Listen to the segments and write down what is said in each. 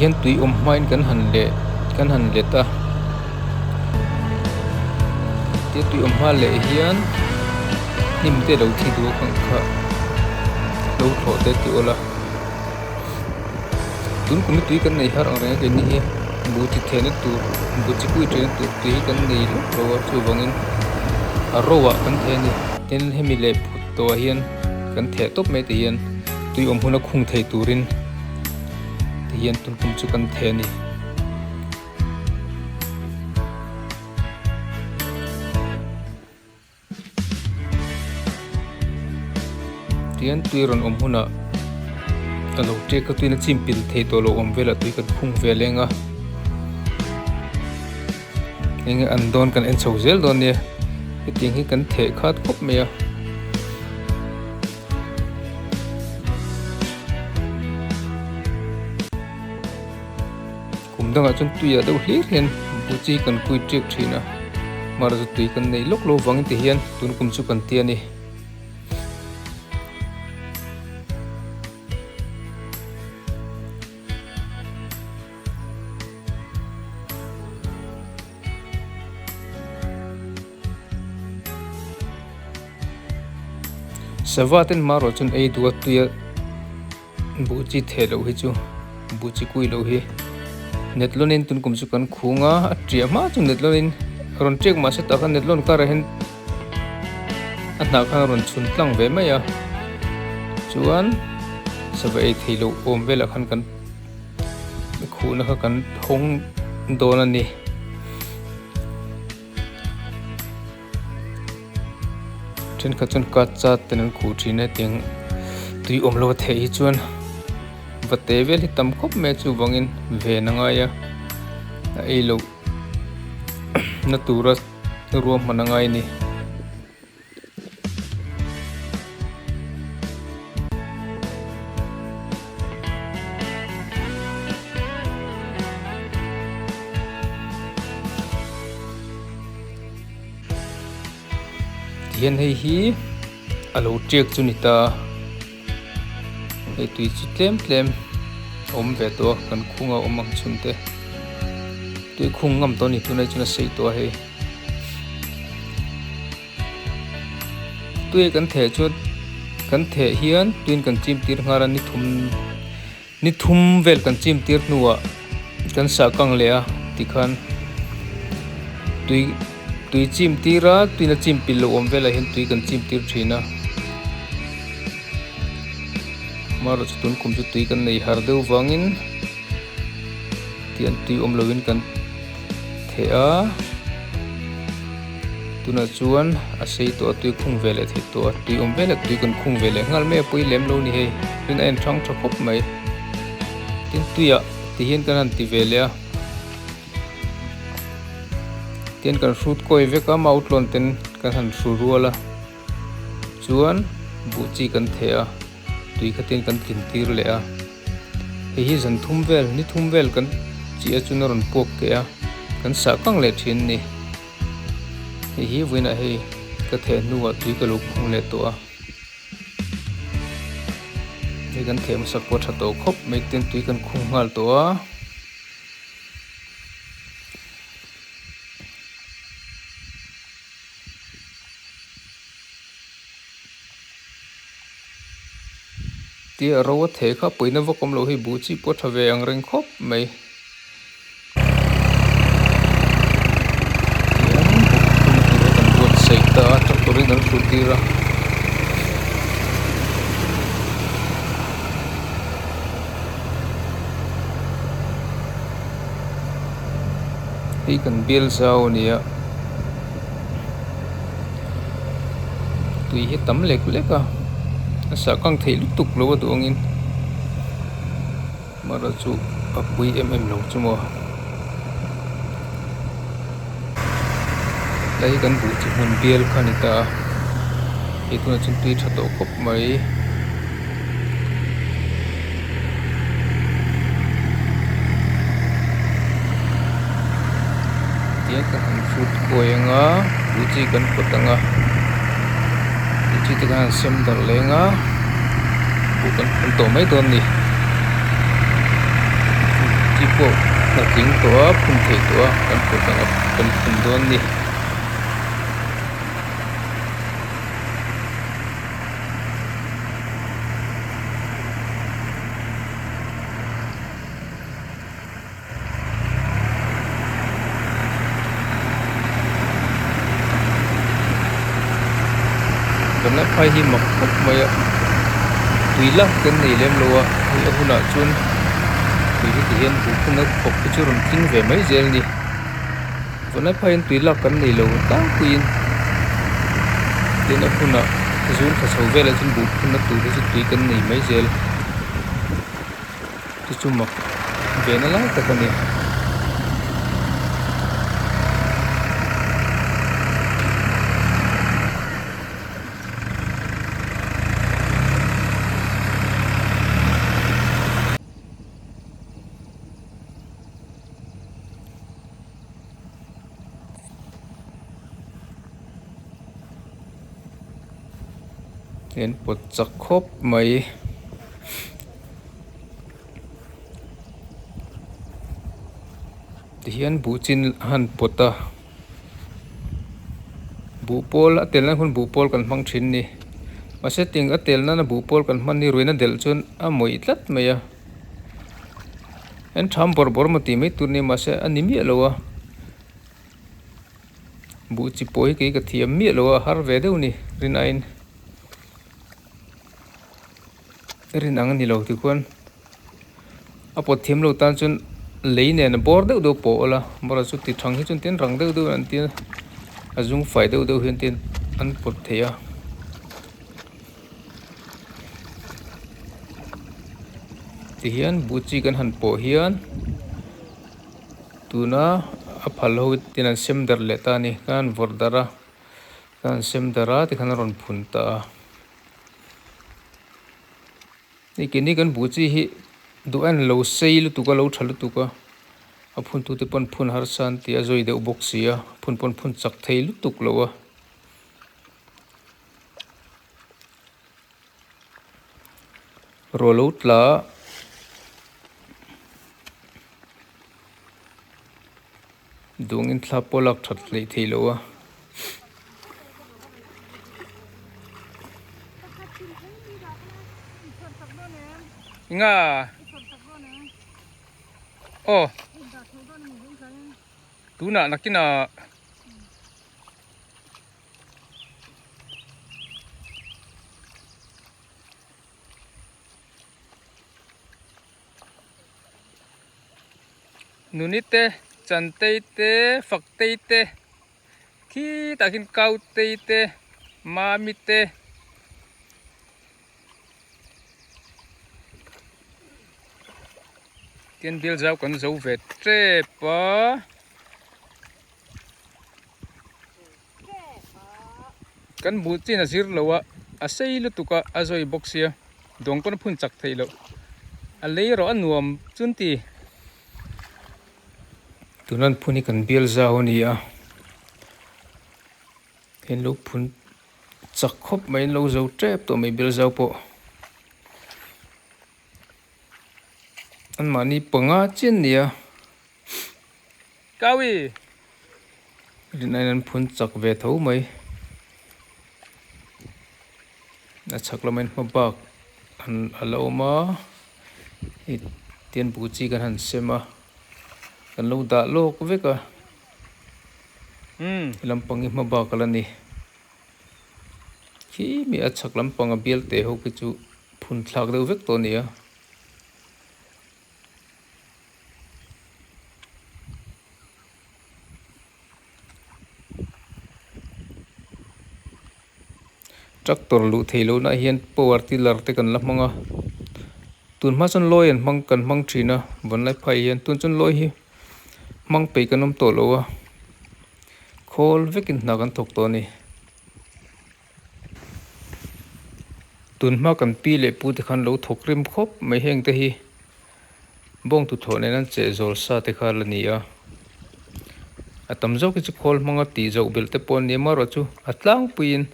hian tui main kan han le ta ti tui ma le hian nim te lo thi du khang kha lo tho te ti ola tun kum tui kan nei har ang re ke ni hi bu chi thene tu bu chi pui train tu tui kan nei lo chu wangin arowa kan the ni ten hemi le phut to hian kan the top me ti hian tui huna khung thei turin ti hian tun kum chu kan the ni tian tui ron huna alo te ka tuina chimpil thei to lo vela tui kan khung velenga engge an don kan en chhozel don ne ting hi kan the khat khop me a kumdanga chun tuya do hlir hen buchi kan kui trek thina mar zu tui kan nei lok lo wang ti hian tun kum chu kan ti ani savaten maro chun ei du tuya buchi thelo hi chu buchi kui lo hi netlonin tun kum chu kan khunga atria ma chu netlonin ron trek ma se ta kan netlon ka ra hen atna kha ron chun tlang ve mai a chuan savai thilo vela khan kan khuna kha kan thong don ani chen kha chun ka cha ten khu thina ting tui lo the hi chuan vate vel hi tam khop me chu wangin ve na nga ya ei lo na tura ruam manangai ni hian hei hi alo trek chu ni ta ei tui chi tlem ve to kan khunga ang chunte tui khung ngam to ni tu nei chuna sei to hei tui kan the chu kan the hian tuin kan chim tir ngara ni thum vel kan chim tir nuwa kan sa kang le a ti khan tui chim tira tuina chim pil lo vela hin tui kan chim tir thina maro chutun kum chu tui kan nei har deuh wangin tian tui lovin kan thea tuna chuan a sei to tui khung vele the to tui vele tui kan khung vele ngal me pui lem lo ni hei rin en thang thakop mai tin tuya ti hian kan han ti vele a ten kan fruit koi veka mautlon ten kan han fru ruala chuan buchi kan thea tui khatin kan kin tir le a hi zan thum vel kan chi a chuna ron pok ke a kan sa kang le thin ni hi wina hei ka the nuwa tui ka lo khung le to a hi kan the ma sak po tha to khop mai ten tui kan khung ngal to a ti ro the kha poina vokom lo hi buchi po thave ang reng khop mai kan bot sei ta torin dan futira hi kan bil zau nia tui hi tam lek leka sa kang thei luk tuk lo tu angin mara chu apui lo chumo lai kan bu chi mun bial khanita ituna chun tui tha to khop mai dia kan food koyanga buchi kan potanga buchi te kan sem dal lenga bukan to mai don ni po na ting to a phun thei to a kan po kan phun don ni kan la phai hi mak khop mai a tui la kan nei lem lo a hi a huna chun tui hi ti hian bu phun a khop chu ron tling ve mai zel ni kan la phai tui la kan nei lo ta kuin tin a huna zun kha chho vel a chun bu phun a tu hi chu tui kan nei mai zel chu mak ve na lai ta kan ni en pot chak khop mai ti hian bu chin han pota bu pol a tel na hun bu pol kan hmang thin ni ma se ting a tel na bu pol kan hman ni ruina del chun a moi tlat mai a en tham bor bor ma ti mai tur ni ma se ani mi lo a bu chi poi ke ka thiam mi lo a har ve deuh ni rin ain rin ang ni lo ti khuan a pot thiam lo tan chun lei ne na bor deuh do po ola bora chu ti thang hi chun tin rang deuh deuh an tin azung fai deuh deuh hian tin an pot theia ti hian bu chi kan han po hian tuna a phal ho tin an sem dar le ta ni kan vor dara kan sem dara ti khan ron phun ta ni ke ni kan bu chi hi du an lo sei lu tu ka lo thal tu ka a phun tu te pon phun har san ti a zoi de box sia phun pon phun chak thei lu tuk lo a ro lo tla dung in thla polak that lei thei lo a nga oh tu na nakina nunite chantei te faktei te khi takin kautei te mami te tiên bill giao còn dấu vết tre pa kan bu chi na zir lo a sei lu tuka azoi boxia dong kon phun chak thei lo a lei ro anuam chun ti tunan phuni kan bill zau ni a hen lo phun chak khop mai lo zo trep to mai bill zau po an mani panga chin nia kawi rin an phun chak ve tho mai na chaklamen mabak an aloma i tian bu chi kan han sema kan lo da lo ko veka lampang i mabak alani khi mi a chaklam panga bial te ho ki chu phun thlak deuh vek to nia tractor lu theilo na hian power tiller te kan la manga tun ma chon loi an mang kan mang thina bon lai phai hian tun chon loi hi mang pe kanom to lo a khol vekin na kan thok to ni tun ma kan pi le pu te khan lo thok rim khop mai heng te hi bong tu thone nan che zol sa te kha la ni a atam zo ki chu khol manga ti zo bel te pon ni ma ro chu atlang puin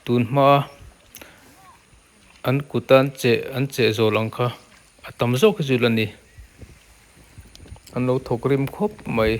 tun ma an kutan che an che zo lang kha atam zo ki chu la ni anh lâu thục rim khốp mày